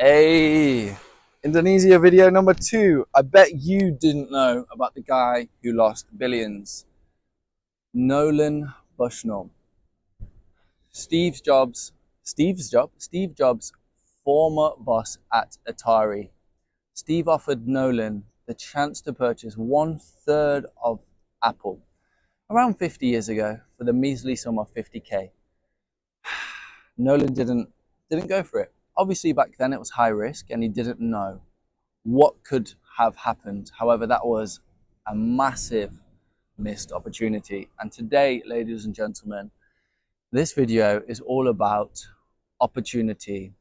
Hey, Indonesia video number 2. I bet you didn't know about the guy who lost billions. Nolan Bushnell. Steve Jobs' former boss at Atari. Steve offered Nolan the chance to purchase 1/3 of Apple around 50 years ago for the measly sum of 50K. Nolan didn't go for it. Obviously, back then it was high risk and he didn't know what could have happened. However, that was a massive missed opportunity. And today, ladies and gentlemen, this video is all about opportunity,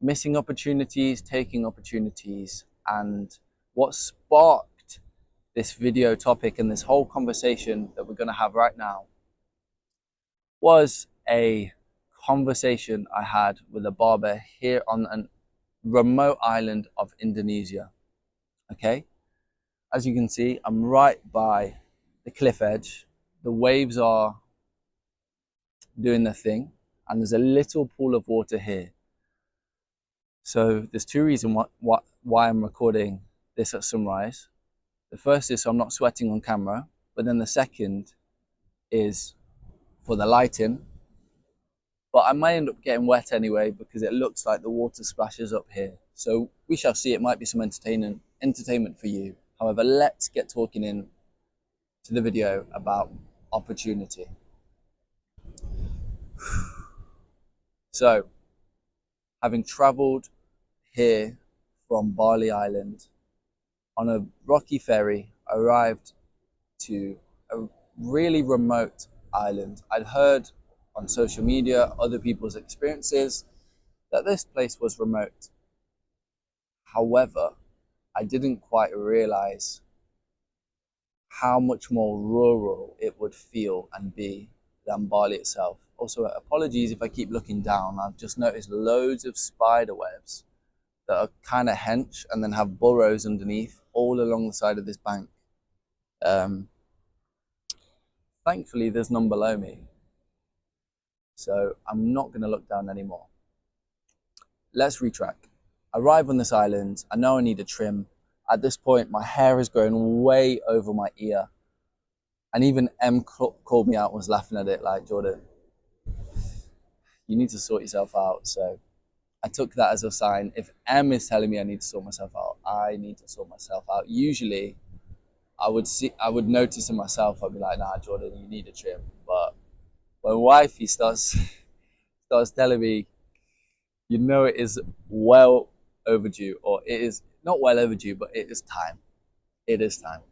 missing opportunities, taking opportunities, and what sparked this video topic and this whole conversation that we're going to have right now was a conversation I had with a barber here on a remote island of Indonesia. Okay, as you can see, I'm right by the cliff edge. The waves are doing their thing, and there's a little pool of water here. So there's two reasons why I'm recording this at sunrise. The first is so I'm not sweating on camera, but then the second is for the lighting. But I may end up getting wet anyway because it looks like the water splashes up here. So we shall see. It might be some entertainment for you. However, let's get talking in to the video about opportunity. So, having traveled here from Bali Island on a rocky ferry, I arrived to a really remote island. I'd heard on social media other people's experiences that this place was remote. However, I didn't quite realize how much more rural it would feel and be than Bali itself. Also, apologies if I keep looking down. I've just noticed loads of spider webs that are kind of hench and then have burrows underneath all along the side of this bank. Thankfully, there's none below me, so I'm not going to look down anymore. Let's retrack. I arrive on this island. I know I need a trim. At this point, my hair is growing way over my ear. And even M called me out and was laughing at it like, Jordan, you need to sort yourself out. So I took that as a sign. If M is telling me I need to sort myself out, I need to sort myself out. Usually, I would notice in myself, I'd be like, nah, Jordan, you need a trim. But when wifey starts telling me, you know it is well overdue, or it is not well overdue, but it is time. It is time.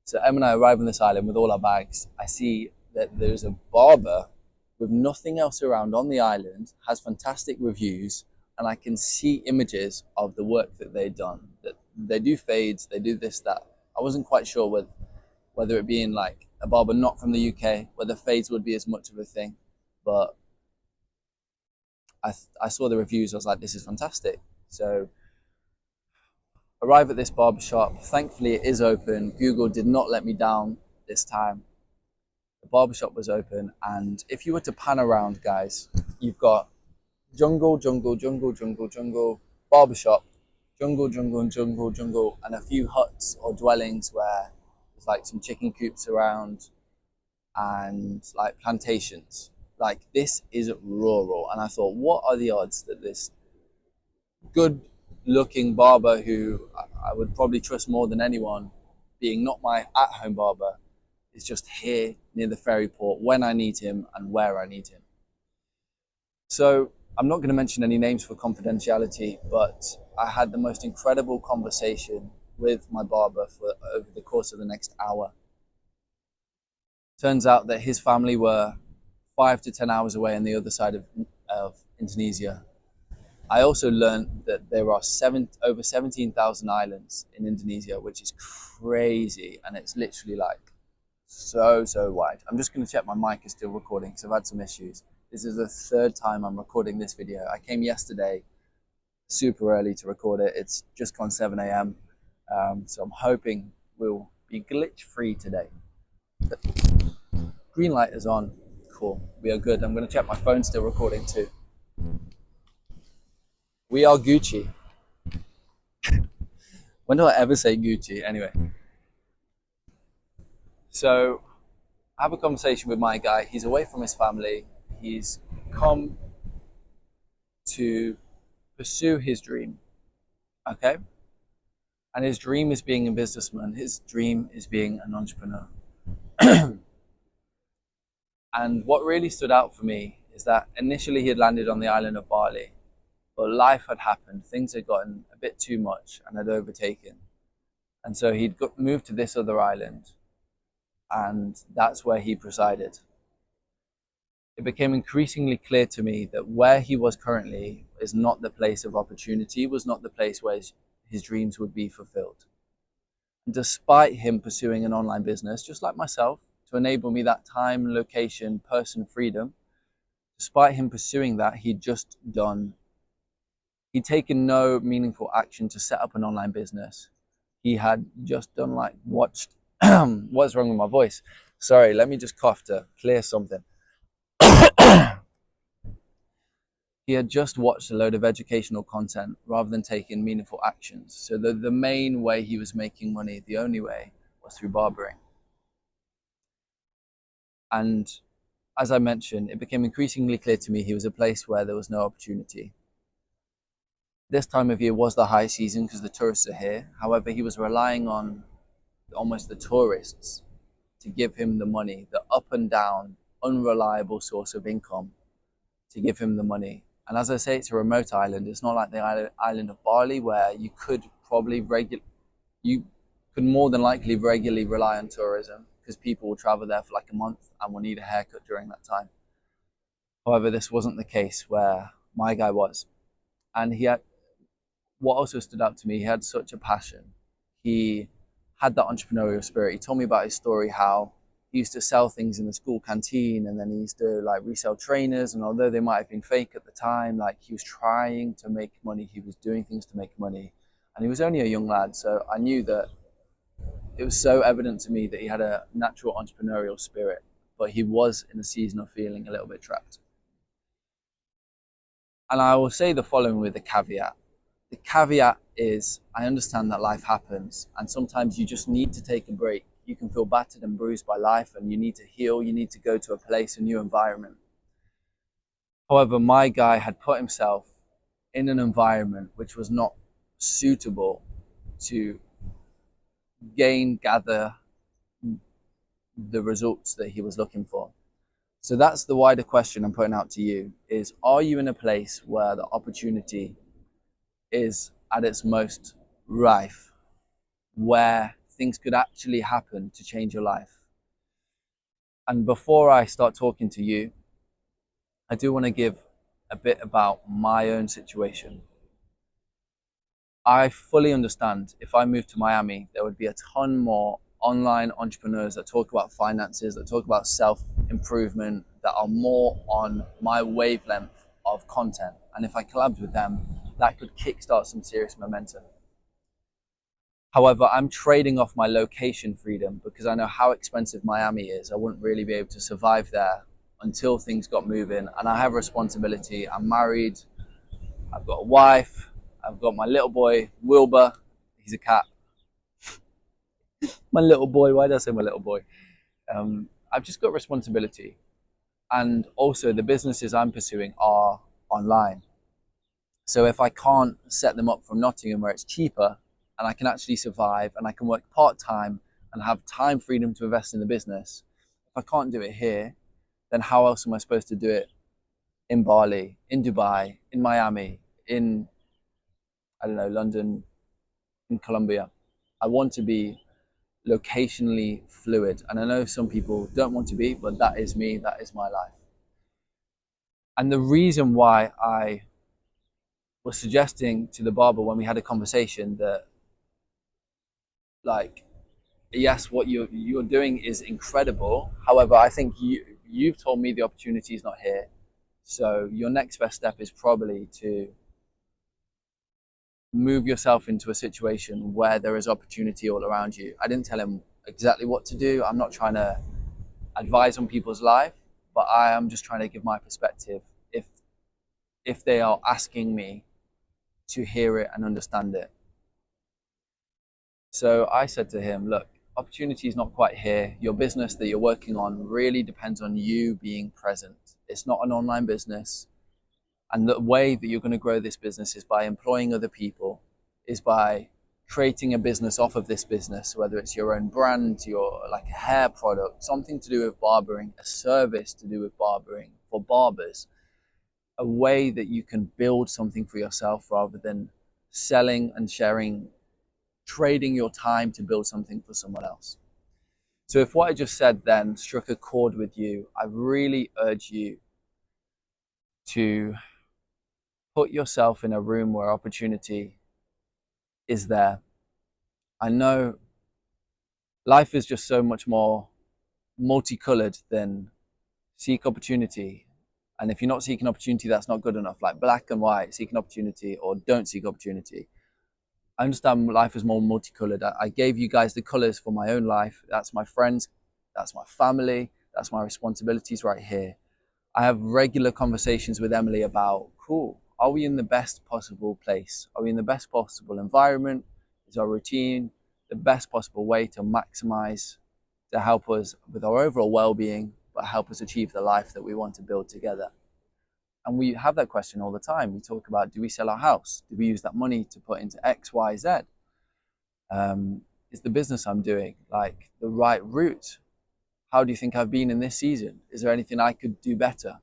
So Em and I arrive on this island with all our bags. I see that there's a barber with nothing else around on the island, has fantastic reviews, and I can see images of the work that they've done. That they do fades, they do this, that. I wasn't quite sure whether it being like a barber not from the UK, whether fades would be as much of a thing, but I saw the reviews. I was like, this is fantastic. So arrive at this barbershop. Thankfully, it is open. Google did not let me down this time. The barbershop was open, and if you were to pan around, guys, you've got jungle, barbershop, jungle, and a few huts or dwellings where there's like some chicken coops around and like plantations. Like, this is rural, and I thought, what are the odds that this good looking barber, who I would probably trust more than anyone, being not my at-home barber, is just here near the ferry port when I need him and where I need him. So I'm not going to mention any names for confidentiality, but I had the most incredible conversation with my barber for over the course of the next hour. Turns out that his family were 5 to 10 hours away on the other side of Indonesia. I also learned that there are over 17,000 islands in Indonesia, which is crazy, and it's literally like so wide. I'm just going to check my mic is still recording because I've had some issues. This is the third time I'm recording this video. I came yesterday super early to record it. It's just gone 7 a.m. So I'm hoping we'll be glitch free today. The green light is on. Cool. We are good. I'm going to check my phone's still recording too. We are Gucci. When do I ever say Gucci? Anyway, so I have a conversation with my guy. He's away from his family. He's come to pursue his dream. Okay? And his dream is being a businessman. His dream is being an entrepreneur. And what really stood out for me is that initially he had landed on the island of Bali, but life had happened. Things had gotten a bit too much and had overtaken. And so moved to this other island, and that's where he presided. It became increasingly clear to me that where he was currently is not the place of opportunity, was not the place where his dreams would be fulfilled. And despite him pursuing an online business, just like myself, to enable me that time, location, person freedom, despite him pursuing that, he'd taken no meaningful action to set up an online business. He had just done watched, what's wrong with my voice? Sorry, let me just cough to clear something. He had just watched a load of educational content rather than taking meaningful actions. So the main way he was making money, the only way, was through barbering. And as I mentioned, it became increasingly clear to me he was a place where there was no opportunity. This time of year was the high season because the tourists are here. However, he was relying on almost the tourists to give him the money, the up and down, unreliable source of income to give him the money. And as I say, it's a remote island. It's not like the island of Bali where you could more than likely regularly rely on tourism because people will travel there for like a month and will need a haircut during that time. However, this wasn't the case where my guy was. And what also stood out to me, he had such a passion. He had that entrepreneurial spirit. He told me about his story, how he used to sell things in the school canteen, and then he used to resell trainers, and although they might have been fake at the time, he was trying to make money. He was doing things to make money, and he was only a young lad. So I knew that it was so evident to me that he had a natural entrepreneurial spirit, but he was in a season of feeling a little bit trapped. And I will say the following with a caveat. The caveat is, I understand that life happens, and sometimes you just need to take a break. You can feel battered and bruised by life, and you need to heal. You need to go to a place, a new environment. However, my guy had put himself in an environment which was not suitable to gather the results that he was looking for. So that's the wider question I'm putting out to you is, are you in a place where the opportunity is at its most rife, where things could actually happen to change your life? And before I start talking to you, I do want to give a bit about my own situation. I fully understand if I moved to Miami, there would be a ton more online entrepreneurs that talk about finances, that talk about self-improvement, that are more on my wavelength of content. And if I collabed with them, that could kickstart some serious momentum. However, I'm trading off my location freedom because I know how expensive Miami is. I wouldn't really be able to survive there until things got moving. And I have a responsibility. I'm married. I've got a wife. I've got my little boy, Wilbur. He's a cat. My little boy. Why did I say my little boy? I've just got responsibility. And also the businesses I'm pursuing are online. So if I can't set them up from Nottingham where it's cheaper and I can actually survive and I can work part-time and have time freedom to invest in the business, if I can't do it here, then how else am I supposed to do it in Bali, in Dubai, in Miami, in, I don't know, London, in Colombia? I want to be locationally fluid. And I know some people don't want to be, but that is me, that is my life. And the reason why I was suggesting to the barber when we had a conversation that, yes, what you're doing is incredible. However, I think you've told me the opportunity is not here. So your next best step is probably to move yourself into a situation where there is opportunity all around you. I didn't tell him exactly what to do. I'm not trying to advise on people's life, but I am just trying to give my perspective. If they are asking me to hear it and understand it. So I said to him, look, opportunity is not quite here. Your business that you're working on really depends on you being present. It's not an online business. And the way that you're going to grow this business is by employing other people, is by creating a business off of this business, whether it's your own brand, your like a hair product, something to do with barbering, a service to do with barbering for barbers, a way that you can build something for yourself rather than selling and sharing, trading your time to build something for someone else. So if what I just said then struck a chord with you, I really urge you to put yourself in a room where opportunity is there. I know life is just so much more multicolored than seek opportunity. And if you're not seeking opportunity, that's not good enough. Like black and white, seek an opportunity or don't seek opportunity. I understand life is more multicolored. I gave you guys the colors for my own life. That's my friends, that's my family, that's my responsibilities right here. I have regular conversations with Emily about, cool, are we in the best possible place? Are we in the best possible environment? Is our routine the best possible way to maximize, to help us with our overall well-being, but help us achieve the life that we want to build together? And we have that question all the time. We talk about, do we sell our house? Do we use that money to put into X, Y, Z? Is the business I'm doing like the right route? How do you think I've been in this season? Is there anything I could do better?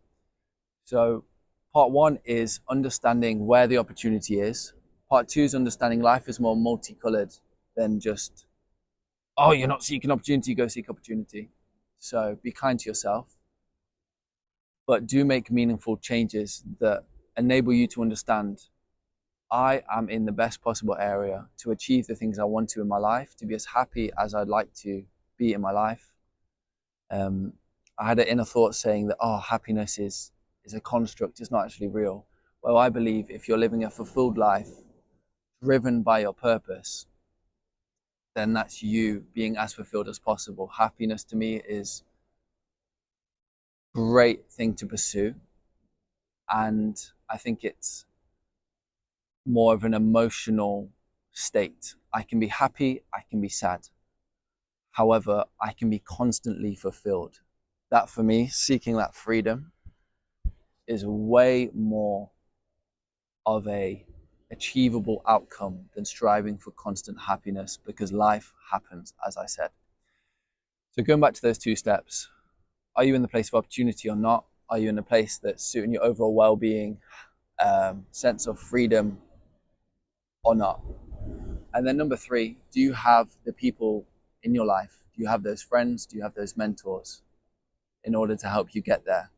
So part one is understanding where the opportunity is. Part two is understanding life is more multicolored than just, oh, you're not seeking opportunity, go seek opportunity. So be kind to yourself, but do make meaningful changes that enable you to understand I am in the best possible area to achieve the things I want to in my life, to be as happy as I'd like to be in my life. I had an inner thought saying that, oh, happiness is a construct, it's not actually real. Well, I believe if you're living a fulfilled life, driven by your purpose, then that's you being as fulfilled as possible. Happiness to me is a great thing to pursue. And I think it's more of an emotional state. I can be happy, I can be sad. However, I can be constantly fulfilled. That for me, seeking that freedom is way more of a achievable outcome than striving for constant happiness, because life happens, as I said. So going back to those two steps, are you in the place of opportunity or not? Are you in a place that's suiting your overall well-being, sense of freedom or not? And then number three, do you have the people in your life? Do you have those friends? Do you have those mentors in order to help you get there?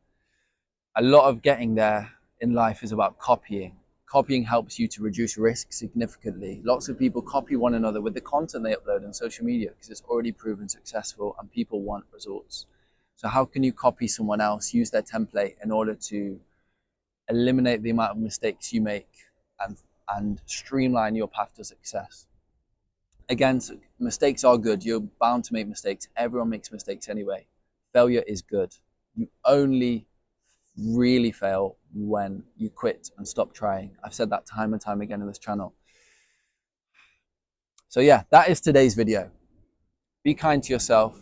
A lot of getting there in life is about copying. Copying helps you to reduce risk significantly. Lots of people copy one another with the content they upload on social media because it's already proven successful and people want results. So how can you copy someone else, use their template in order to eliminate the amount of mistakes you make and streamline your path to success? Again, mistakes are good. You're bound to make mistakes. Everyone makes mistakes anyway. Failure is good. You only really fail when you quit and stop trying. I've said that time and time again in this channel. So yeah, that is today's video. Be kind to yourself.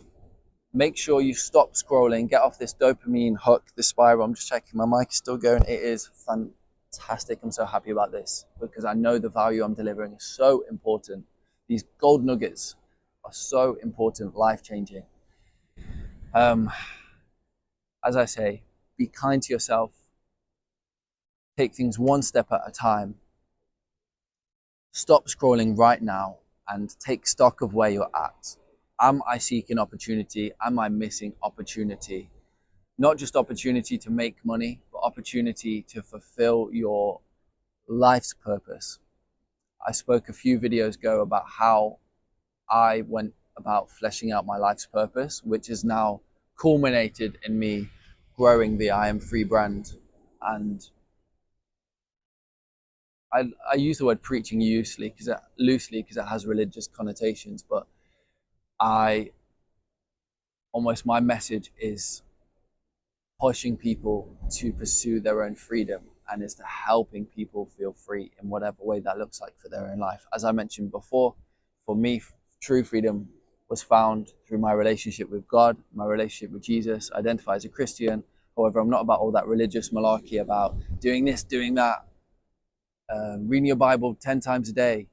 Make sure you stop scrolling, get off this dopamine hook, this spiral. I'm just checking my mic is still going. It is fantastic. I'm so happy about this because I know the value I'm delivering is so important. These gold nuggets are so important, life-changing. As I say, be kind to yourself. Take things one step at a time. Stop scrolling right now and take stock of where you're at. Am I seeking opportunity? Am I missing opportunity? Not just opportunity to make money, but opportunity to fulfill your life's purpose. I spoke a few videos ago about how I went about fleshing out my life's purpose, which is now culminated in me growing the I Am Free brand. And I use the word preaching loosely because it has religious connotations, but my message is pushing people to pursue their own freedom. and is to helping people feel free in whatever way that looks like for their own life. As I mentioned before, for me, true freedom was found through my relationship with God, my relationship with Jesus. I identify as a Christian. However, I'm not about all that religious malarkey about doing this, doing that, reading your Bible 10 times a day,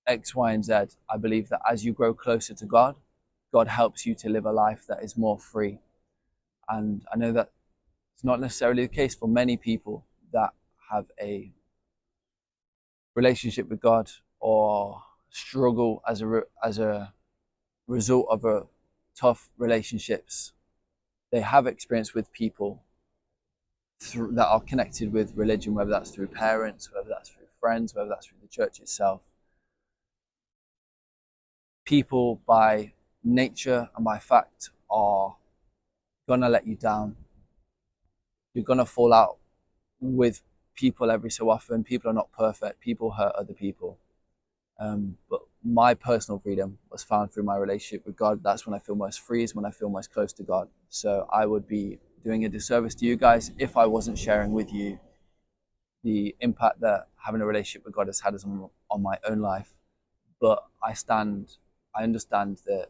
X, Y, and Z. I believe that as you grow closer to God, God helps you to live a life that is more free. And I know that it's not necessarily the case for many people that have a relationship with God or struggle as a result of a tough relationships they have experienced with people that are connected with religion, whether that's through parents, whether that's through friends, whether that's through the church itself. People by nature and by fact are gonna let you down. You're gonna fall out with people every so often. People are not perfect. People hurt other people. But my personal freedom was found through my relationship with God. That's when I feel most free, is when I feel most close to God. So I would be doing a disservice to you guys if I wasn't sharing with you the impact that having a relationship with God has had on my own life. But I understand that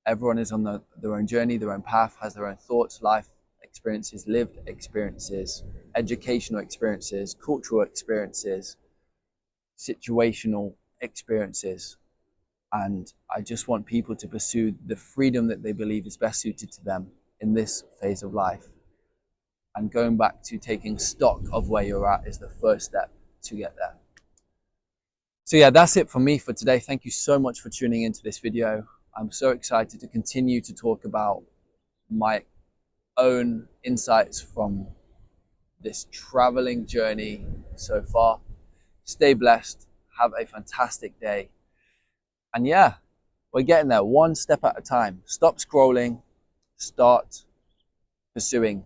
everyone is on their own journey, their own path, has their own thoughts, life experiences, lived experiences, educational experiences, cultural experiences, situational experiences. And I just want people to pursue the freedom that they believe is best suited to them in this phase of life. And going back to taking stock of where you're at is the first step to get there. So yeah, that's it for me for today. Thank you so much for tuning into this video. I'm so excited to continue to talk about my own insights from this traveling journey so far. Stay blessed. Have a fantastic day. And yeah, we're getting there one step at a time. Stop scrolling. Start pursuing.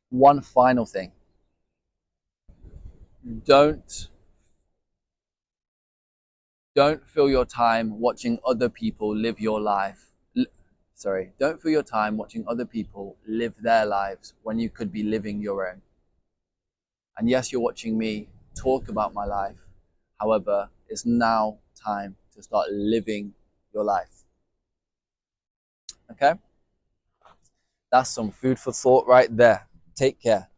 One final thing. Don't fill your time watching other people live your life. Don't fill your time watching other people live their lives when you could be living your own. And yes, you're watching me talk about my life. However, it's now time to start living your life. Okay? That's some food for thought right there. Take care.